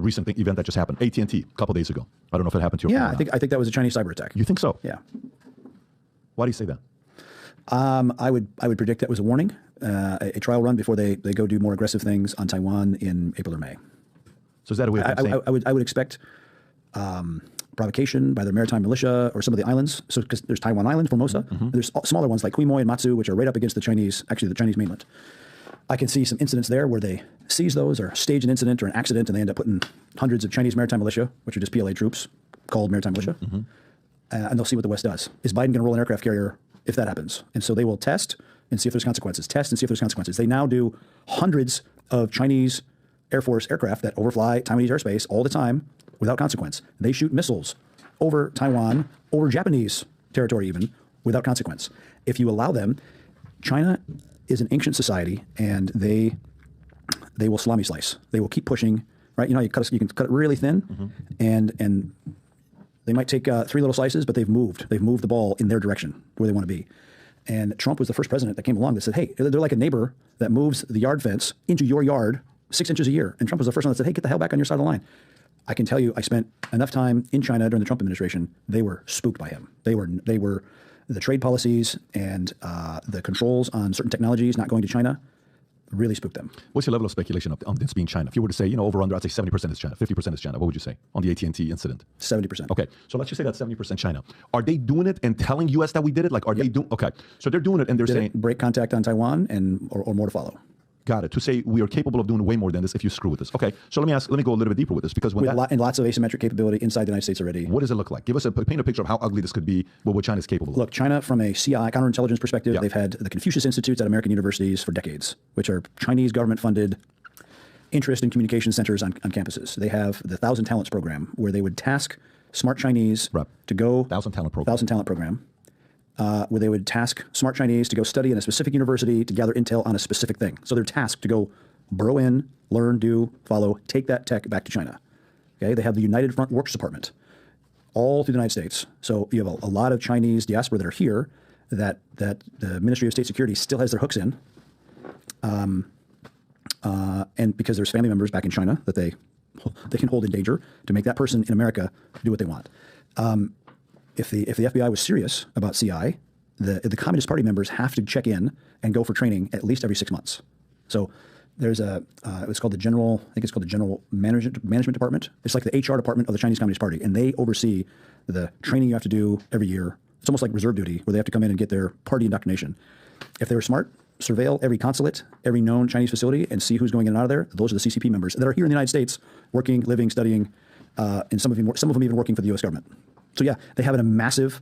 recent event that just happened, AT&T, a couple days ago. I don't know if it happened to you. Yeah, I think that was a Chinese cyber attack. You think so? Yeah. Why do you say that? I would predict that was a warning, a trial run before they go do more aggressive things on Taiwan in April or May. So is that a way of saying? I would expect provocation by their maritime militia or some of the islands. So because there's Taiwan Island, Formosa, there's smaller ones like Quemoy and Matsu, which are right up against the Chinese mainland. I can see some incidents there where they seize those or stage an incident or an accident, and they end up putting hundreds of Chinese maritime militia, which are just PLA troops called maritime militia, and they'll see what the West does. Is Biden going to roll an aircraft carrier if that happens? And so they will test and see if there's consequences. Test and see if there's consequences. They now do hundreds of Chinese Air Force aircraft that overfly Taiwanese airspace all the time without consequence. They shoot missiles over Taiwan, over Japanese territory even, without consequence. If you allow them, China is an ancient society, and they will salami slice. They will keep pushing, right? You know, you can cut it really thin, and they might take 3 little slices, but they've moved the ball in their direction where they want to be. And Trump was the first president that came along that said, hey, they're like a neighbor that moves the yard fence into your yard 6 inches a year. And Trump was the first one that said, hey, get the hell back on your side of the line. I can tell you, I spent enough time in China during the Trump administration. They were spooked by him. They were the trade policies and the controls on certain technologies not going to China really spooked them. What's your level of speculation on this being China? If you were to say, over under, I'd say 70% is China, 50% is China. What would you say on the AT&T incident? 70%. Okay, so let's just say that's 70% China. Are they doing it and telling U.S. that we did it? Like, are they doing? Okay, so they're doing it and they're saying break contact on Taiwan or more to follow. Got it. To say we are capable of doing way more than this if you screw with this. Okay, so let me go a little bit deeper with this because and lots of asymmetric capability inside the United States already. What does it look like? Paint a picture of how ugly this could be, what China is capable of. Look, China from a CI, counterintelligence perspective, they've had the Confucius Institutes at American universities for decades, which are Chinese government-funded interest and communication centers on campuses. They have the 1,000 Talents program, where they would task smart Chinese to go 1,000 Talent program. 1,000 Talent program. Where they would task smart Chinese to go study in a specific university to gather intel on a specific thing. So they're tasked to go burrow in, learn, do, follow, take that tech back to China. Okay, they have the United Front Works Department all through the United States. So you have a lot of Chinese diaspora that are here that the Ministry of State Security still has their hooks in. And because there's family members back in China that they can hold in danger to make that person in America do what they want. If the FBI was serious about CI, the Communist Party members have to check in and go for training at least every 6 months. So there's it's called the General Management Department. It's like the HR department of the Chinese Communist Party, and they oversee the training you have to do every year. It's almost like reserve duty, where they have to come in and get their party indoctrination. If they were smart, surveil every consulate, every known Chinese facility, and see who's going in and out of there. Those are the CCP members that are here in the United States, working, living, studying, and some of them even working for the U.S. government. So yeah, they have a massive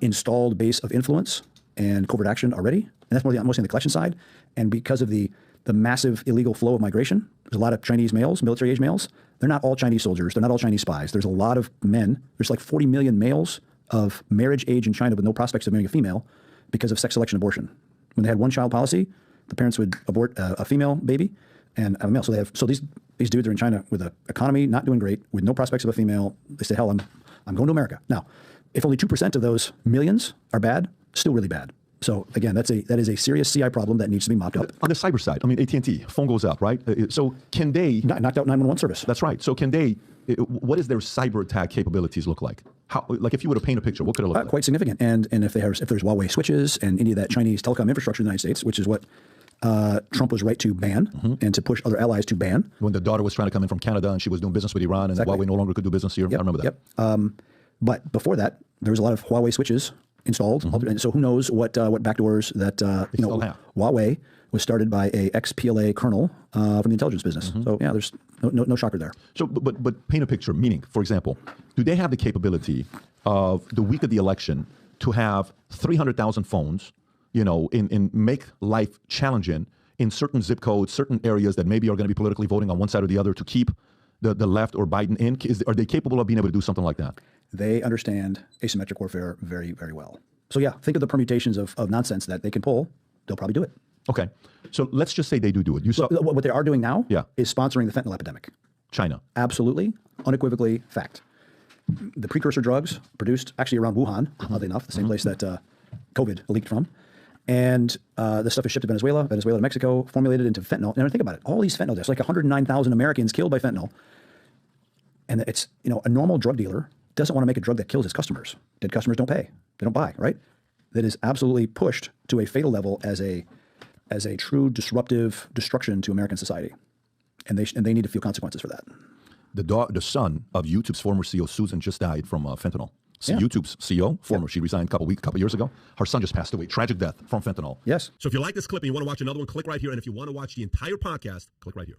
installed base of influence and covert action already, and that's mostly on the collection side. And because of the massive illegal flow of migration, there's a lot of Chinese males, military-age males. They're not all Chinese soldiers. They're not all Chinese spies. There's a lot of men. There's like 40 million males of marriage age in China with no prospects of marrying a female because of sex selection abortion. When they had one-child policy, the parents would abort a female baby and a male. So these dudes are in China with an economy not doing great, with no prospects of a female. They say, hell, I'm going to America. Now, if only 2% of those millions are bad, still really bad. So again, that is a serious CI problem that needs to be mopped up. On the cyber side, I mean, AT&T, phone goes up, right? So can they... Knocked out 911 service. That's right. So can they... What does their cyber attack capabilities look like? How, like if you were to paint a picture, what could it look like? Quite significant. And if there's Huawei switches and any of that Chinese telecom infrastructure in the United States, which is what Trump was right to ban and to push other allies to ban. When the daughter was trying to come in from Canada and she was doing business with Iran and Huawei no longer could do business here. Yep. I remember that. Yep. But before that, there was a lot of Huawei switches installed. And so who knows what backdoors that, Huawei was started by a ex-PLA colonel from the intelligence business. So yeah, there's no shocker there. So, but paint a picture, meaning, for example, do they have the capability of the week of the election to have 300,000 phones, and make life challenging in certain zip codes, certain areas that maybe are going to be politically voting on one side or the other to keep the left or Biden in? Are they capable of being able to do something like that? They understand asymmetric warfare very, very well. So yeah, think of the permutations of nonsense that they can pull. They'll probably do it. Okay. So let's just say they do it. What they are doing now is sponsoring the fentanyl epidemic. China. Absolutely, unequivocally, fact. The precursor drugs produced actually around Wuhan, oddly enough, the same place that COVID leaked from. And the stuff is shipped to Venezuela to Mexico, formulated into fentanyl. And think about it, all these fentanyl deaths, like 109,000 Americans killed by fentanyl. And it's, a normal drug dealer doesn't want to make a drug that kills his customers. Dead customers don't pay. They don't buy, right? That is absolutely pushed to a fatal level as a true disruptive destruction to American society. And they need to feel consequences for that. The son of YouTube's former CEO, Susan, just died from fentanyl. Yeah. YouTube's CEO, former, she resigned a couple years ago. Her son just passed away. Tragic death from fentanyl. Yes. So if you like this clip and you want to watch another one, click right here. And if you want to watch the entire podcast, click right here.